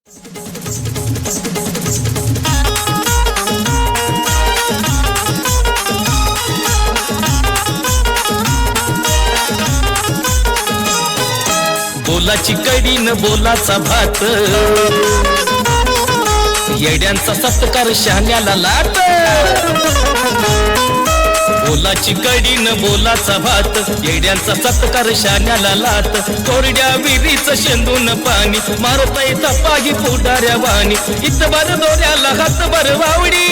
बोलाची कडी न बोलाचा भात, येड्यांचा सत्कार शहाण्याला लाट. बोलाची कडी न बोलाचा भात, येड्यांचा सत्कार शहाण्याला लाट. कोरड्या विहिरीचं शेंदून पाणी मारतय तपाही पुढाऱ्या वाणी. इतभर दोऱ्याला हातभर वावडी,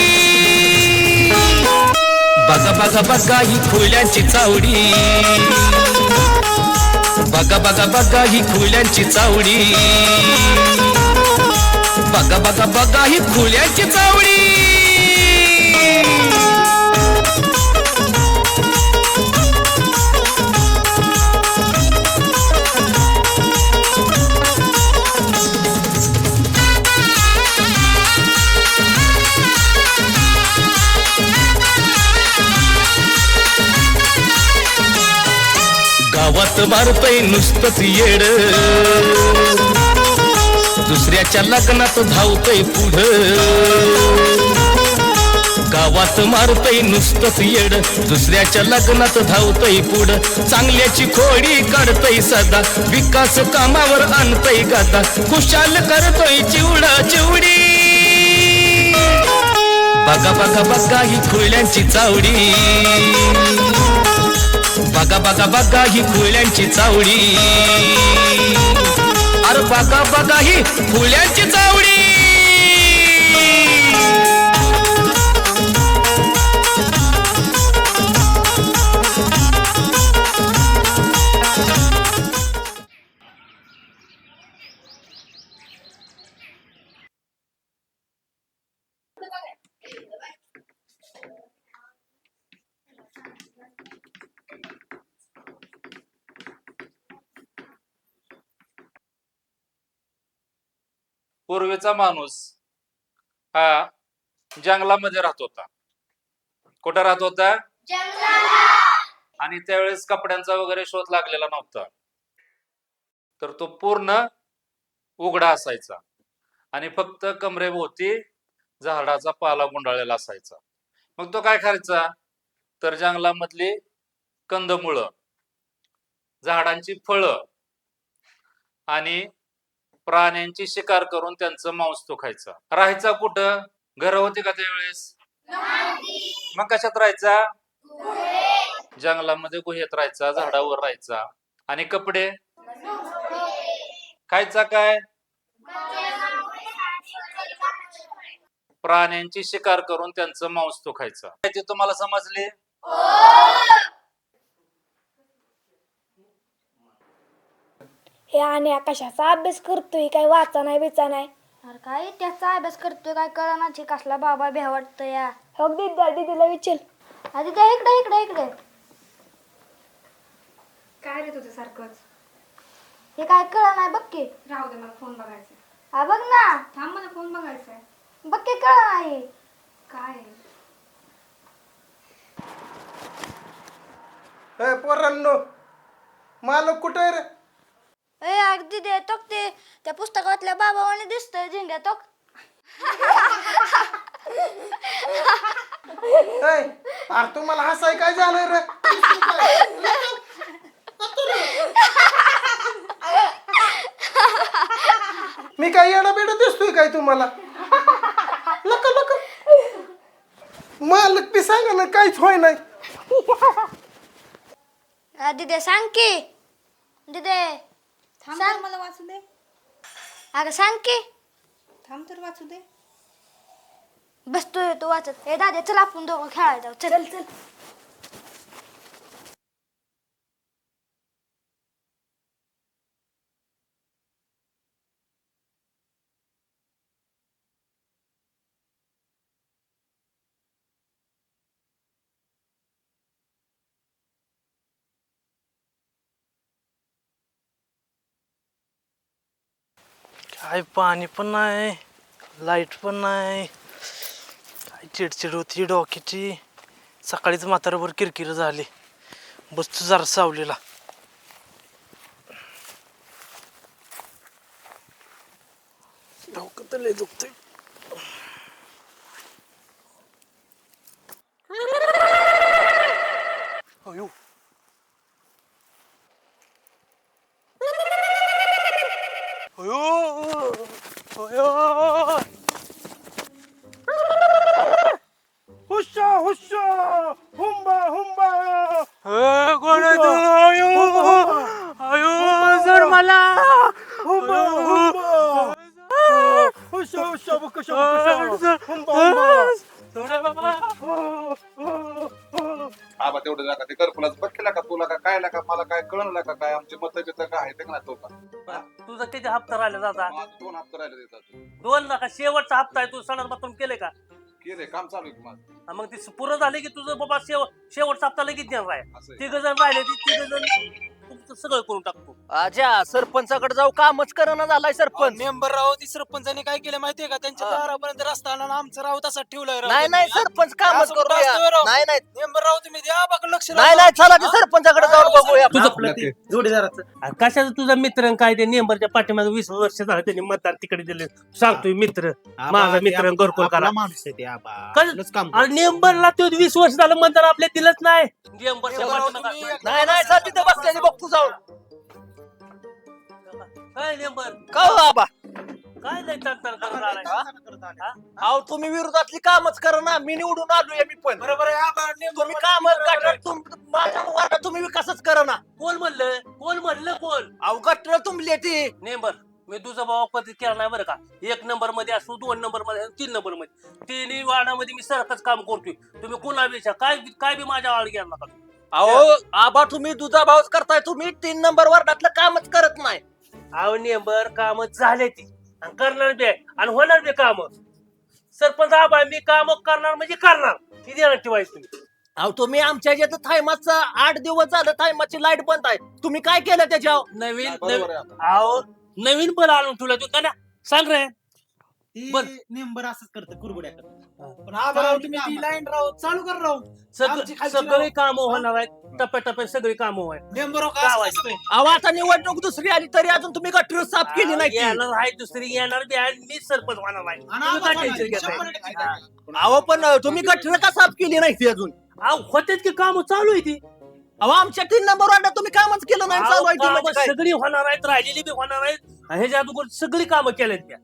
बघा बघा बघा ही खुल्यांची चावडी. बघा बघा बघा ही खुल्यांची चावडी. बघा बघा बघा ही खुल्यांची चावडी. गावात मारतय नुसतंच येड, दुसऱ्याच्या लग्नात धावतय पुढं. गावात मारतय नुसतंच येड, दुसऱ्याच्या लग्नात धावतय पुढं. चांगल्याची खोडी काढतय सदा, विकास कामावर आणतय गादा. खुशाल करतोय चिवडा चिवडी. बघा बघा बघा ही खुल्यांची चावडी. बघा बघा बघा ही खुल्यांची चावडी. अरे बघा बघा ही खुल्यांची चावडी. पूर्वीचा माणूस हा जंगलामध्ये राहत होता. कुठं राहत होता? आणि त्यावेळेस कपड्यांचा वगैरे शोध लागलेला नव्हता. तर तो पूर्ण उघडा असायचा आणि फक्त कमरेभोवती झाडाचा पाला गुंडाळलेला असायचा. मग तो काय करायचा, तर जंगलामधली कंदमुळं, झाडांची फळं आणि प्राण्यांची शिकार करून त्यांचं मांस तो खायचा. राहायचा कुठं? घर होती का त्यावेळेस? मग कशात राहायचा? जंगलामध्ये गुहेत राहायचा, झाडावर राहायचा. आणि कपडे खायचा काय? प्राण्यांची शिकार करून त्यांचं मांस तो खायचा. ते तुम्हाला समजले? हे आणि कशाचा अभ्यास करतोय, काय वाचा नाही बिचा नाही. अरे काय त्याचा अभ्यास करतोय, काय कळना. कसला बाबा भ्या वाटत या. हो दीदीला विचार. आधी त्या इकडे इकडे इकडे काय रे तुझं सारखंच? हे काय कळ नाही. बघ की. राहू दे, मला फोन बघायचा. हा बघ ना. थांब, मला फोन बघायचा आहे. बघ की कळ नाही. काय पोरांनो, मालक कुठे आहे रे? ए अगदी दे तो ते त्या पुस्तकातल्या बाबावाने दिसतोय झेंड्या तो. अरे तुम्हाला हसाय काय झालंय रे? मी काय येडा बेडा दिसतोय काय तुम्हाला? लका लका मालक बी सांगा ना, काहीच होय नाही. दिदे सांग की. दिदे थांब तर, मला वाचू दे. अगं सांग की. थांब तर वाचू दे. बसतोय तू वाचत. ए दादे चल आपण दोघं खेळायला जाऊ. चल चल. काय पाणी पण नाही, लाईट पण नाही. काय चिडचिड होती डोक्याची. सकाळीच म्हाताऱ्यावर किरकिर झाली. बसतो जरा सावलीला. लय दुखतंय. अयो अयो अयो हुश्शा हुश्शा हुंबा हुंबा कोण आहे तू? अयो अयो जर मला हुंबा हुंबा हुश्शा हुश्शा बुकशा हुंबा हुंबा आबा तेवढं लागा ते घरकुलाच बघ केला का तुला का काय लागा मला काय कळलं का काय आमचे मत काय आहे ते ना तो का तुझा किती हप्ता राहिला दादा? माझं 2 हप्ते राहिले देतात 2 लाख शेवटचा हप्ता आहे. तू सणात बाथरूम केले का? केले काम चालू आहे माझं हा, मग ती पुरं झाले की तुझं बाबा शेवटचा हप्ता लगेच देणार आहे. असं आहे. 3 जण राहिले ती 3 जण तुमचं सगळं करून टाकतो. आजा सरपंचाकडे जाऊ कामच करणं झालाय सरपंच. मेंबर राव ती सरपंचाने काय केलं माहितीये का? त्यांच्या दारापर्यंत रस्ता आणून आमचं राव तसा ठेवलाय. नाही नाही सरपंच कामच करूया. नाही नाही मेंबर राव तुम्ही द्या बघ लक्ष. नाही नाही चला की सरपंचाकडे जाऊन बघूया. जोडीदाराचं कशाचं तुझा मित्र काय ते नेंबरच्या पाठीमागे 20 वर्ष झालं त्यांनी मतदार तिकडे दिले. सांगतोय मित्र माझा मित्र घरकुल करा. आणि नेंबरला तो 20 वर्ष झालं मतदार आपल्या दिलंच नाही. नाही नाही चल तिथे बसलेली बघ तू जाऊन. काय नेंबर का हो आबा काय नाही तडतड करत आलाय? अहो तुम्ही विरोधातली कामच करा ना. मी निवडून आलोय मी पण. बरोबर आहे आबा. तुम्ही काम गटर माझ्या वाटा तुम्ही विकासच करा ना. कोण म्हणलं कोण? अहो गटर तुंबली ती. नेंबर मी तुझा भाव कधी केला नाही बरं का. 1 नंबर मध्ये असो 2 नंबर मध्ये 3 नंबर मध्ये 3 वार्डामध्ये मी सारखंच काम करतोय. तुम्ही कोणापेक्षा काय बी माझ्या आळ घ्या नका. अहो आबा तुम्ही दुधा भावच करताय. तुम्ही 3 नंबर वार्डातलं कामच करत नाही. अहो नेंबर काम झाले ती आणि करणार बी आहे आणि होणार बी काम. सरपंच आबा मी काम करणार म्हणजे करणार. किती जण ठेवायचं तुम्ही? अहो तुम्ही आमच्या याच्यात थायमाचा 8 दिवस झालं थायमाची लाईट बंद आहे. तुम्ही काय केलं त्याच्यावर? नवीन बरोबर आहे आबा. अहो नवीन बल आणून ठेवला तू का ना सांग रे. बर नेंबर असंच करतं कुरबुड्या करतं. पण आबा तुम्ही ती लाईन राव चालू कर राव. सगळे काम होणार आहेत. टप्प्याटप्प्यात सगळी काम होणार. नेंबर अहो आता निवडणूक दुसरी आली तरी अजून तुम्ही गटर साफ केली नाही ती. येणार आहे दुसरी येणार बी आहे. मी सरपंच होणार आहे. तुम्ही काय टेन्शन घेताय? अहो पण तुम्ही गटर का साफ केली नाही ती अजून? अहो होतेच की काम चालू आहे ती. अहो आमच्या 3 नंबर वार्डात तुम्ही कामच केलं नाही. चालू आहे ती कामं म्हणजे काय? सगळी होणार आहेत. राहिलेली बी होणार आहेत. ह्याच्या अगोदर सगळी कामं केलेत त्या.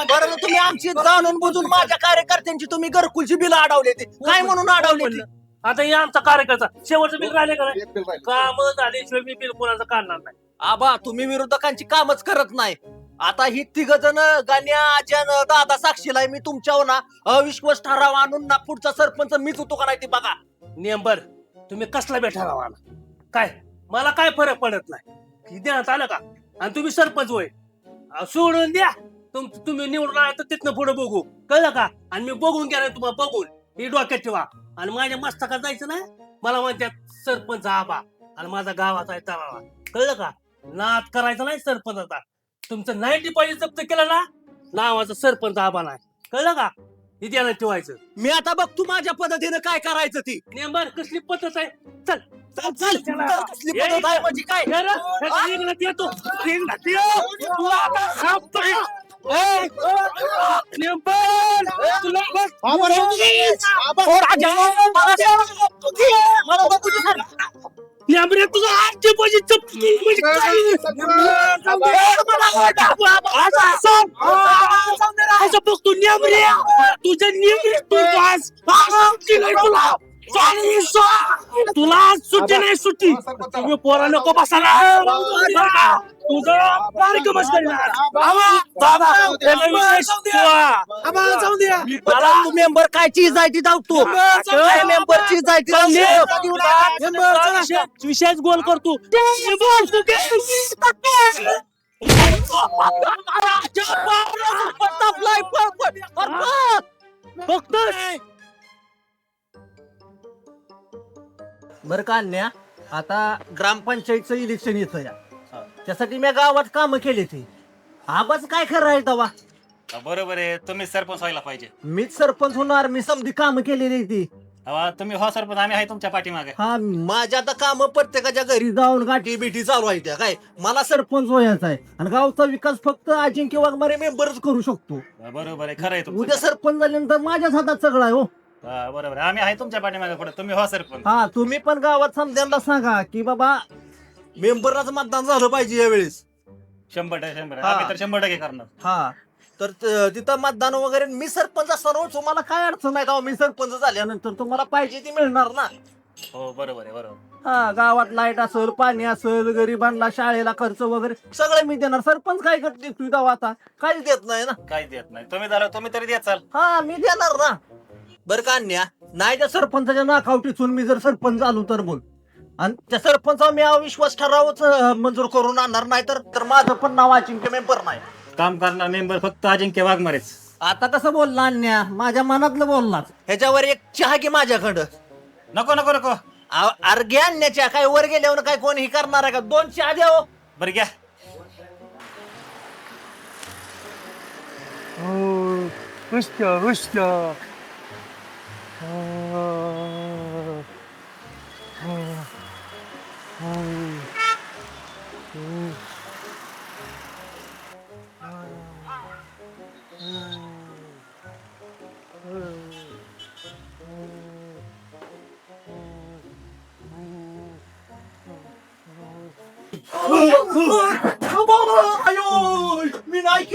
बरं तुम्ही आमची जाणून बुजून माझ्या कार्यकर्त्यांची तुम्ही घरकुलची बिल अडवली ती काय म्हणून अडवली ती? आता हे आमचा कार्यकर्ता शेवटचं बिल राहिले का एक बिल राहिलं. काम झाल्याशिवाय मी बिल कोणाचं काढणार नाही. आबा तुम्ही विरोधकांची कामच करत नाही. आता ही 3 जण गाण्या आजन दादा साक्षीला आहे. मी तुमच्यावर ना अविश्वास ठराव आणून ना पुढचा सरपंच मीच होतो का नाही ती बघा. नेंबर तुम्ही कसला बेठा राहा काय मला काय फरक पडत नाही. किती देण्यात आलं का? आणि तुम्ही सरपंच होय. सोडून द्या. तुम्ही निवडून आला तर तिथनं पुढे बघू. कळलं का? आणि मी बघून गेला तुम्हाला बघून हे डोक्यात ठेवा. आणि माझ्या मस्तकात जायचं नाही. मला म्हणतात सरपंच आबा आणि माझा गावाचा आहे तळावा. कळलं का? नाद करायचं नाही सरपंचाचा. तुमचं 90% जप्त केलं ना नावाचं सरपंच आबा नाही. कळलं का? हे ध्यानात ठेवायचं. मी आता बघ तू माझ्या पद्धतीने काय करायचं ती. नेंबर कसली पद्धत आहे? चल चल चल कसली पद्धत आहे म्हणजे काय? रिंगणात येतो. रिंगणात ये. तुला आता सांगतोय. नेंबर तुला बस. नेंबरे तुझा हात डिपॉझिट असं बघतो. नेंबरे तुझ्या नेंबरे तुला सुट्टी नाही सुट्टी. तुम्ही पोरा नको बसायला. तुझं बारीक बस करणार. तू मेंबर काय चीज आहे ती धावतो. मेंबर चीज आहे ती. विशेष गोल करतो. फक्त बरं का अन्या आता ग्रामपंचायतचं इलेक्शन येतं या त्यासाठी मी गावात कामं केली ती. आबाच काय खरं आहे तेव्हा? बरोबर आहे. तुम्ही सरपंच व्हायला पाहिजे. मीच सरपंच होणार. मी समधी कामं केलेली ती. तुम्ही हो सरपंच, आम्ही आहे तुमच्या पाठीमागे. हा माझ्या आता काम प्रत्येकाच्या घरी जाऊन गाठी बिठी चालू आहे त्या काय मला सरपंच व्हायचा आहे आणि गावचा विकास फक्त अजिंक्य वाघमारे मेंबरच करू शकतो. बरोबर आहे, खरं आहे तुमचं. उद्या सरपंच झाल्यानंतर माझ्याच हातात सगळं आहे हो. बरोबर आहे, आम्ही आहे तुमच्या पाठीमागे पुढे. तुम्ही हो सरपंच. हा तुम्ही पण गावात समजायला सांगा की बाबा मेंबरलाच मतदान झालं पाहिजे यावेळेस. 100% हा. आम्ही तर 100% करणार. हा तर तिथं मतदान वगैरे मी सरपंच असताना तुम्हाला काय अडचण नाही का मी सरपंच झाल्यानंतर तुम्हाला पाहिजे ती मिळणार ना. हो बरोबर आहे, बरोबर. हा गावात लाईट असेल पाणी असेल गरिबांना शाळेला खर्च वगैरे सगळं मी देणार. सरपंच काय करते तू तेव्हा आता काहीच देत नाही ना. काही देत नाही. तुम्ही झालं तुम्ही तरी द्याचाल. हा मी देणार ना. बरं का अन्या नाही त्या सरपंचाच्या नाकावटीतून मी जर सरपंच झालो तर बोल आणि त्या सरपंचावर मी अविश्वास ठरावच मंजूर करून आणणार नाही तर माझं पण नाव अजिंक्य मेंबर नाही. काम करणार मेंबर फक्त अजिंक्य वाघमारेच. आता कसं बोलला अन्या माझ्या मनातलं बोललाच. ह्याच्यावर एक चहा घे माझ्याकडं. नको नको नको. अरे घ्या अन्याच्या काय वर गेल्यावर काय कोणी करणार आहे का 2 चहा द्या हो. बरं घ्या. मी नाही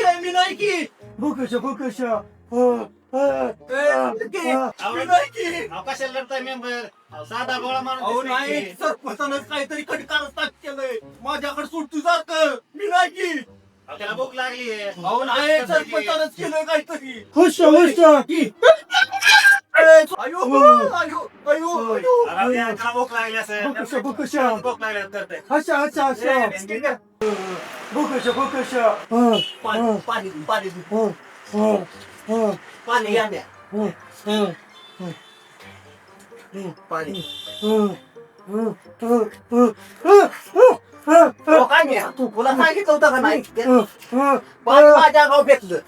की कशाला लढताय मेंबर? साधा गोळा मारून सरपंचानं काहीतरी कटकारच केलंय माझ्याकडे सुटती सारखं. मी नाही की त्याला भूक लागली आहे. सरपंचानंच केलंय काहीतरी. हुश की अयो अयो अयो अयो भूक लागली असेल. भूक लागली करते. अच्छा पाणी पाणी पाणी पाणी या द्या. पाणी काय नाही तू तुला सांगितलं होतं का नाही पाणी माझ्या गाव फेकलं.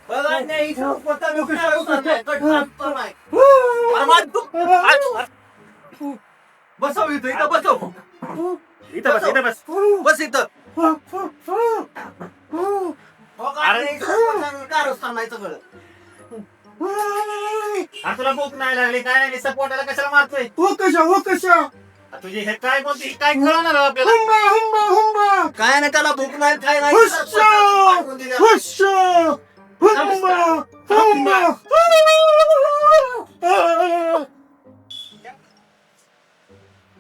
बघा नाही स्वतः बसव इथं इथं बसव इथं बस, इथं बस. बस इथं. कारस्थान नाही सगळं. अरे तुला भूक नाही लागली काय नाही सपोर्टाला कशाला मारतोय? कशा तुझी हे काय कोणती काय कळणार आपल्याला? काय नाही त्याला भूक नाही काय नाही.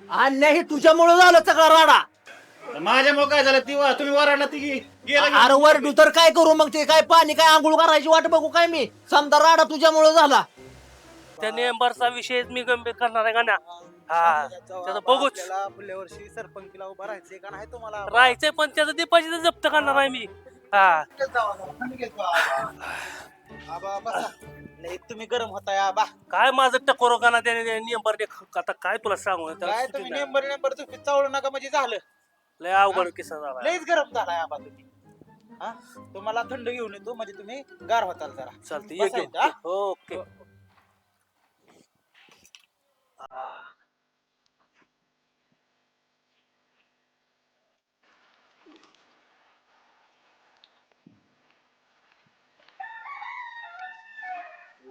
अन्याय हे तुझ्यामुळे झालं सगळा राडा. माझ्यामुळे काय झालं? ती तुम्ही वराडला ती गेला. अरे वरडू तर काय करू मग ते काय पाणी काय आंघोळ करायची वाट बघू काय मी. समजा राडा तुझ्यामुळे झाला. त्या मेंबरचा विषय मी गंभीर करणार आहे का ना. हा त्याचं बघूच पुढल्या वर्षी सरपंचला उभा राहायचंय का नाही तुम्हाला. राहायचंय पण त्याचं डिपॉझिट जप्त करणार आहे मी. हा तुम्ही गरम होताय आबा. काय माझं टकोरो का ना त्याने नेंबर आता काय तुला सांगू काय तुम्ही नेंबर तुम्ही चावलं नका म्हणजे झालं. लय अवघड किस्सा झाला. लयच गरम झालाय आबा तुम्ही. हा तुम्हाला थंड घेऊन येतो म्हणजे तुम्ही गार होताल जरा. चालते बसा इथं, हा? ओके.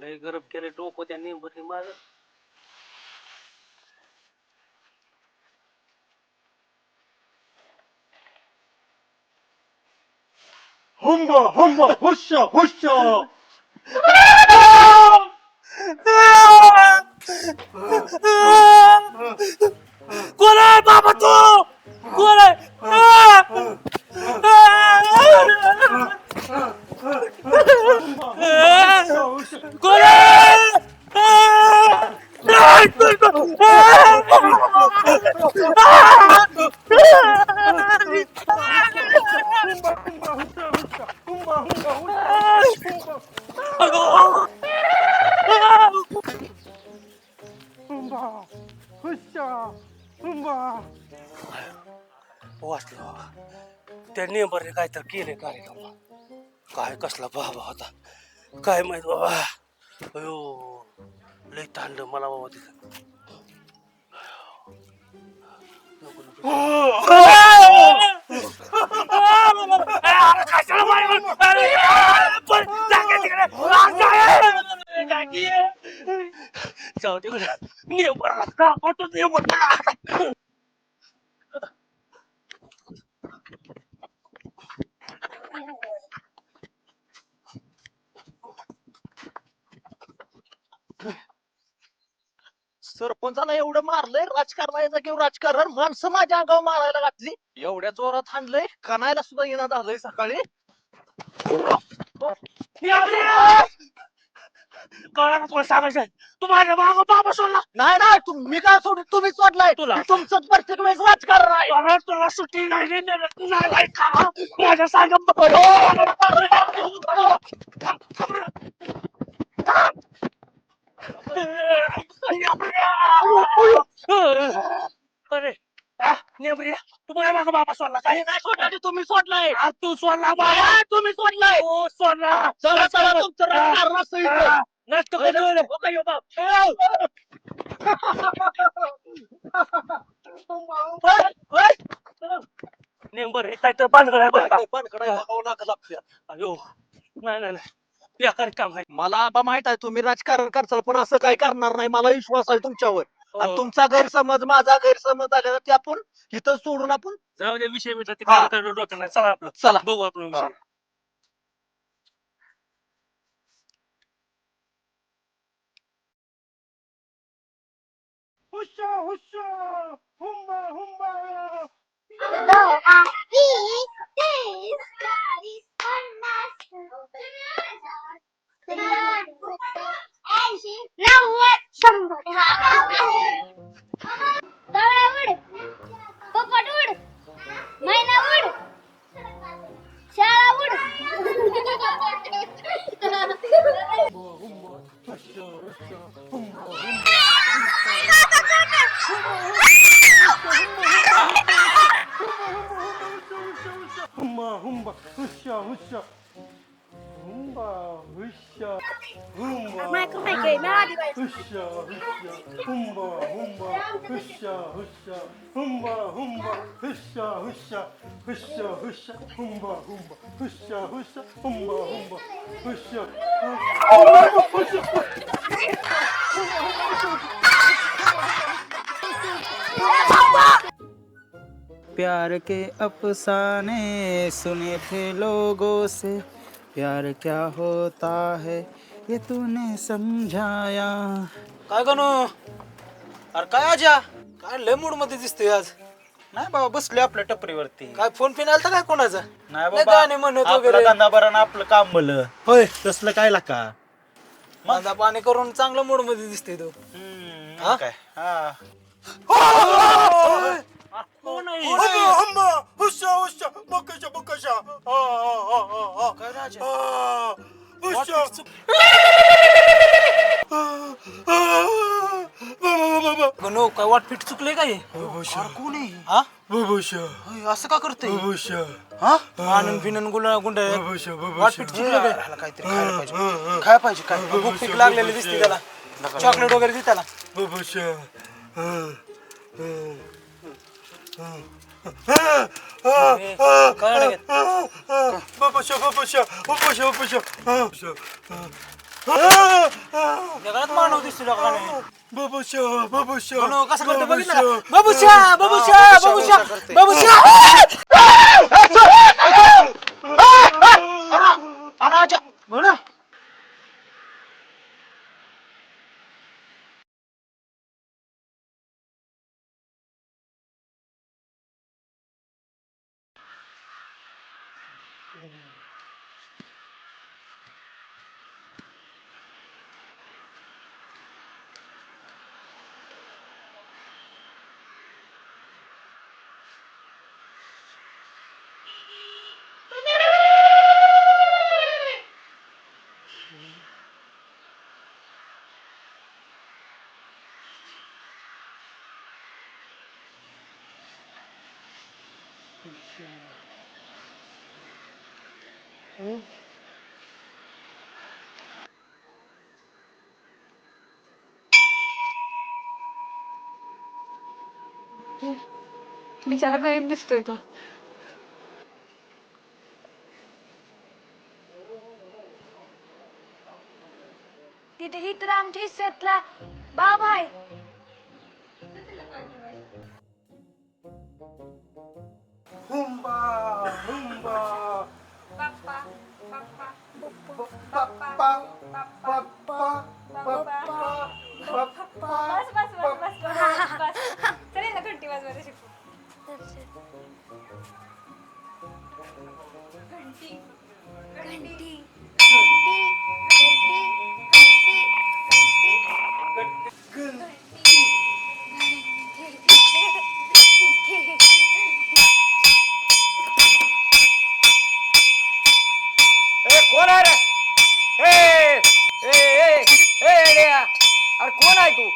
लय गरम केले डोकं त्या नेंबर माझं. कोण आहे बाबा तू? कोण आहे? कोण वाचलं बाबा त्या नेंबरने काय तर केले कार्यक्रम काय कसला बाबा होता काय माहित बाबा अयो लय ताणलं मला बाबा तिथं जाऊ दे सरपंचाला एवढं मारलंय राजकारणाच्या किंवा राजकारण माणसं माझ्या अंगावर मारायला घातली एवढ्या जोरात हाणलंय कणायला सुद्धा येणं झालंय सकाळी सांगायचं तू माझ्या मागं बाबा सोडला नाही नाही मी काय सोडून तुम्ही सोडलाय तुला. तुमचं प्रत्येक वेळेस राजकारण आहे तुला सुट्टी नाही नाही का माझ्या सांग अरे नेबऱ्या तू माझ्या मागं बाबा सोडला काय नाही सोडला तुम्ही सोडलाय तू सोडला बाबा तुम्ही सोडलाय तू सोडला चला चला तुमचं राजकारण असं इथं. नसतो काय नेंबर काय तर बांधकडा अयो नाही नाही बेकार काम आहे मला आबा माहित आहे तुम्ही राजकारण करचाल पण असं काय करणार नाही मला विश्वास आहे तुमच्यावर आणि तुमचा गैरसमज माझा गैरसमज झालेला ते आपण इथं सोडून आपण जाऊ दे विषय मिळतात ते हा. काय डोक्यात नाही चला आपलं चला बघू आपण विषय पोपट उड मैना उड शाळा उड प्यार के अफसाने सुने थे लोगों से प्यार क्या होता है ये तूने समझाया काय गणू अरे काय आजा काय लय मूड मध्ये दिसतोय आज नाही बाबा बसले आपल्या टपरीवरती काय फोन पिन आलता काय कोणाचा नाही नाही बाबा गाणे म्हणत आपला वगैरे धंदा बरा ना आपलं काम भलं होय तसलं काय लाका माझा पाणी करून चांगलं मूड मध्ये दिसतोय तू हा? काय हा कोण आहे? काय राजा? गणू काय वाटपीट चुकले काय कोण आहे हा होय, असं का करतोय हा आनंद बिनन गुंड वाटपीट चुकलं काय काहीतरी खायला पाहिजे काय भूक पीक लागलेली दिसते त्याला चॉकलेट वगैरे दे त्याला जगात मानव दिसतो कसं करतो बघितलं का? बाबूशा बाबूशा बाबूशा बाबूशा बिचारा गरीब दिसतोय तो. तिथे ही तर आमच्या हिस्सातला बाबा आहे. हुंबा हुंबा बाप्पा बस बस बस बस बस बस चले ना घंटी वाजवायला शिकू. घंटी घंटी कोण आहे रे? अरे कोण आहे तू?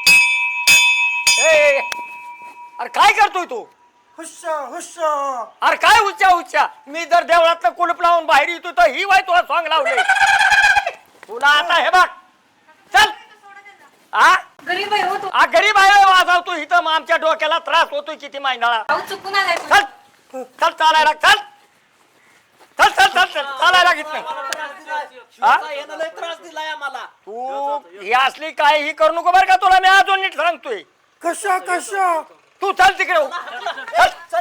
अरे काय करतोय तू? हुश्शा हुश्शा. अरे काय उच्चा उच्चा? मी जर देवळातलं कुलूप लावून बाहेर येतो तर ही वाय तुला सॉंग लावले. तुला आता हे बघ चल. गरीब आहे हो तो. गरीब आहे वाजवतो इथं मग आमच्या डोक्याला त्रास होतोय किती महिन्याला. अहो चुकून आलाय तो. चल चल चालायला चल चल चल चल चल चालायला घेत नाही. यानं लय त्रास दिलाय आम्हाला. तू ही असली काय ही करू नको बरं का. तुला मी अजून नीट सांगतोय. कशा कशा तू चल तिकडे.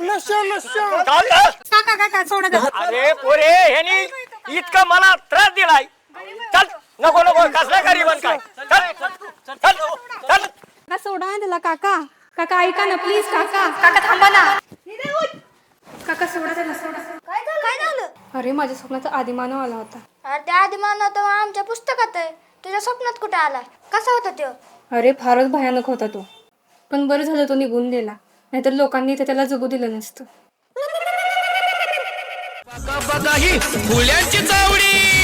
नशा नशा. काका काका सोडा द्या. अरे पोरे ह्यानी इतकं मला त्रास दिलाय. चल नको नको कसला गरीबन काय. चल चल चल. काका सोडा ना त्याला. काका काका ऐका ना प्लीज. काका काका थांबा ना. काका सोडा त्याला सोडा. काय झालं? अरे माझ्या स्वप्नाचा आदिमानव आला होता. अरे त्या आदिमान तर आमच्या पुस्तकात आहे. तुझ्या स्वप्नात कुठे आला? कसा होता तो? अरे फारच भयानक होता तो. पण बरं झालं तो निघून गेला. नाहीतर लोकांनी इथे त्याला जगू दिलं नसतं. बघा बघा ही फुल्यांची चावडी